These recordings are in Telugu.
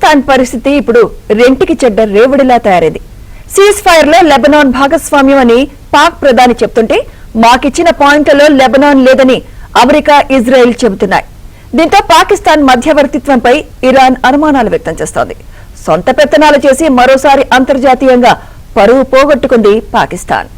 పాకిస్తాన్ పరిస్థితి ఇప్పుడు రెంటికి చెడ్డ రేవడిలా తయారైంది. సీజ్ ఫైర్ లో లెబనాన్ భాగస్వామ్యం అని పాక్ ప్రధాని చెప్తుంటే మాకిచ్చిన పాయింట్లలో లెబనాన్ లేదని అమెరికా, ఇజ్రాయెల్ చెబుతున్నాయి. దీంతో పాకిస్తాన్ మధ్యవర్తిత్వంపై ఇరాన్ అనుమానాలు వ్యక్తం చేస్తోంది. సొంత పెత్తనాలు చేసి మరోసారి అంతర్జాతీయంగా పరువు పోగొట్టుకుంది పాకిస్తాన్.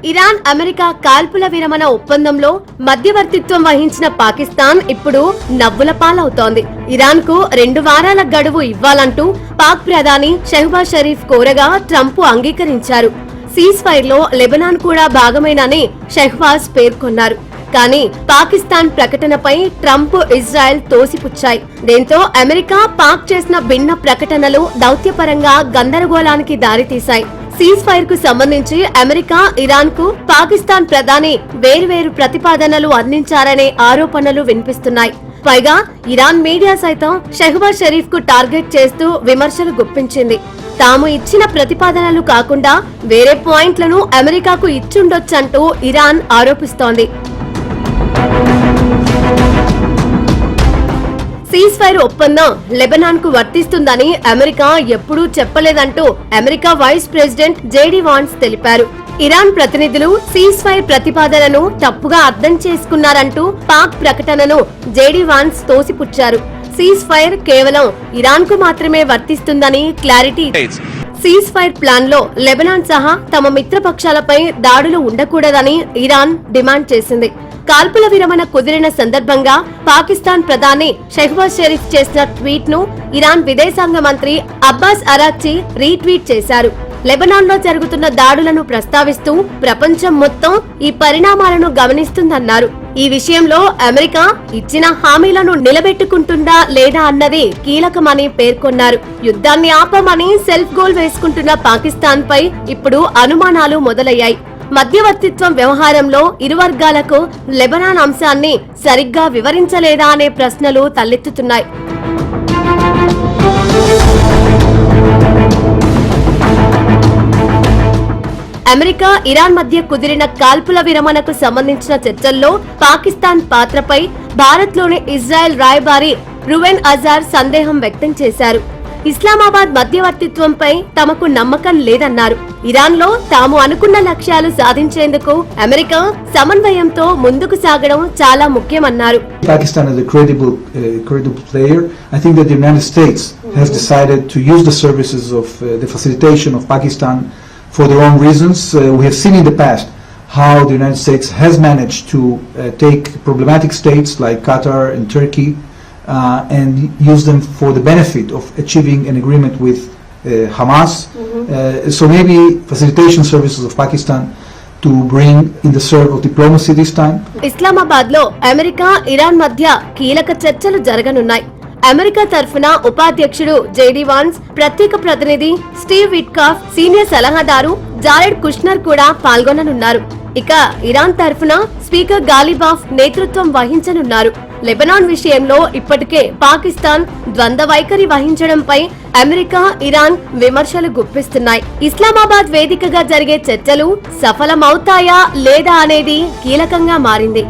ఇరాన్ అమెరికా కాల్పుల విరమణ ఒప్పందంలో మధ్యవర్తిత్వం వహించిన పాకిస్తాన్ ఇప్పుడు నవ్వుల పాలవుతోంది. ఇరాన్ కు 2 వారాల గడువు ఇవ్వాలంటూ పాక్ ప్రధాని షెహబాజ్ షరీఫ్ కోరగా ట్రంప్ అంగీకరించారు. సీజ్ ఫైర్ లో లెబనాన్ కూడా భాగమేనని షెహబాజ్ పేర్కొన్నారు. కానీ పాకిస్తాన్ ప్రకటనపై ట్రంప్, ఇజ్రాయెల్ తోసిపుచ్చాయి. దీంతో అమెరికా, పాక్ చేసిన భిన్న ప్రకటనలు దౌత్యపరంగా గందరగోళానికి దారితీశాయి. సీజ్ ఫైర్ కు సంబంధించి అమెరికా, ఇరాన్ కు పాకిస్తాన్ ప్రధాని వేర్వేరు ప్రతిపాదనలు అందించారనే ఆరోపణలు వినిపిస్తున్నాయి. పైగా ఇరాన్ మీడియా సైతం షెహబాజ్ షరీఫ్ కు టార్గెట్ చేస్తూ విమర్శలు గుప్పించింది. తాము ఇచ్చిన ప్రతిపాదనలు కాకుండా వేరే పాయింట్లను అమెరికాకు ఇచ్చుండొచ్చంటూ ఇరాన్ ఆరోపిస్తోంది. సీజ్ ఫైర్ ఒప్పందం లెబనాన్ కు వర్తిస్తుందని అమెరికా ఎప్పుడూ చెప్పలేదంటూ America vice president JD Vance తెలిపారు. ఇరాన్ ప్రతినిధులు సీజ్ ఫైర్ ప్రతిపాదనను తప్పుగా అర్థం చేసుకున్నారంటూ పాక్ ప్రకటనను జేడీ వాన్స్ తోసిపుచ్చారు. సీజ్ ఫైర్ కేవలం ఇరాన్ కు మాత్రమే వర్తిస్తుందని క్లారిటీ. సీజ్ ఫైర్ ప్లాన్ లో లెబనాన్ సహా తమ మిత్రపక్షాలపై దాడులు ఉండకూడదని ఇరాన్ డిమాండ్ చేసింది. కాల్పుల విరమణ కుదిరిన సందర్భంగా పాకిస్తాన్ ప్రధాని షెహబాజ్ షరీఫ్ చేసిన ట్వీట్ ను ఇరాన్ విదేశాంగ మంత్రి అబ్బాస్ అరాక్చి రీట్వీట్ చేశారు. లెబనాన్ లో జరుగుతున్న దాడులను ప్రస్తావిస్తూ ప్రపంచం మొత్తం ఈ పరిణామాలను గమనిస్తుందన్నారు. ఈ విషయంలో అమెరికా ఇచ్చిన హామీలను నిలబెట్టుకుంటుందా లేదా అన్నది కీలకమని పేర్కొన్నారు. యుద్ధాన్ని ఆపమని సెల్ఫ్ గోల్ వేసుకుంటున్న పాకిస్తాన్ పై ఇప్పుడు అనుమానాలు మొదలయ్యాయి. మధ్యవర్తిత్వం వ్యవహారంలో ఇరు వర్గాలకు లెబనాన్ అంశాన్ని సరిగ్గా వివరించలేదా అనే ప్రశ్నలు తలెత్తుతున్నాయి. అమెరికా, ఇరాన్ మధ్య కుదిరిన కాల్పుల విరమణకు సంబంధించిన చర్చల్లో పాకిస్తాన్ పాత్రపై భారత్లోని ఇజ్రాయెల్ రాయబారి రువెన్ అజార్ సందేహం వ్యక్తం చేశారు. ఇస్లామాబాద్ మధ్యవర్తిత్వంపై తమకు నమ్మకం లేదన్నారు. ఇరాన్ లో తాము అనుకున్న లక్ష్యాలు సాధించేందుకు అమెరికా సమన్వయంతో ముందుకు సాగడం చాలా ముఖ్యమన్నారు. Pakistan is a credible player. I think that the United States has decided to use the services of the facilitation of Pakistan for their own reasons. We have seen in the past how the United States has managed to take problematic states like Qatar and Turkey and use them for the benefit of achieving an agreement with Hamas. So maybe facilitation services of Pakistan to bring in the serve of diplomacy this time. Islamabad లో అమెరికా, ఇరాన్ మధ్య కీలక చర్చలు జరగనున్నాయి. అమెరికా తరఫున ఉపాధ్యక్షుడు జేడీ వాన్స్, ప్రత్యేక ప్రతినిధి స్టీవ్ విట్కాఫ్, సీనియర్ సలహాదారు జారెడ్ కుష్నర్ కూడా పాల్గొననున్నారు. ఇక ఇరాన్ తరఫున స్పీకర్ గాలిబాఫ్ నేతృత్వం వహించనున్నారు. లెబనాన్ విషయంలో ఇప్పటికే పాకిస్తాన్ ద్వంద్వ వైఖరి వహించడంపై అమెరికా, ఇరాన్ విమర్శలు గుప్పిస్తున్నాయి. ఇస్లామాబాద్ వేదికగా జరిగే చర్చలు సఫలమవుతాయా లేదా అనేది కీలకంగా మారింది.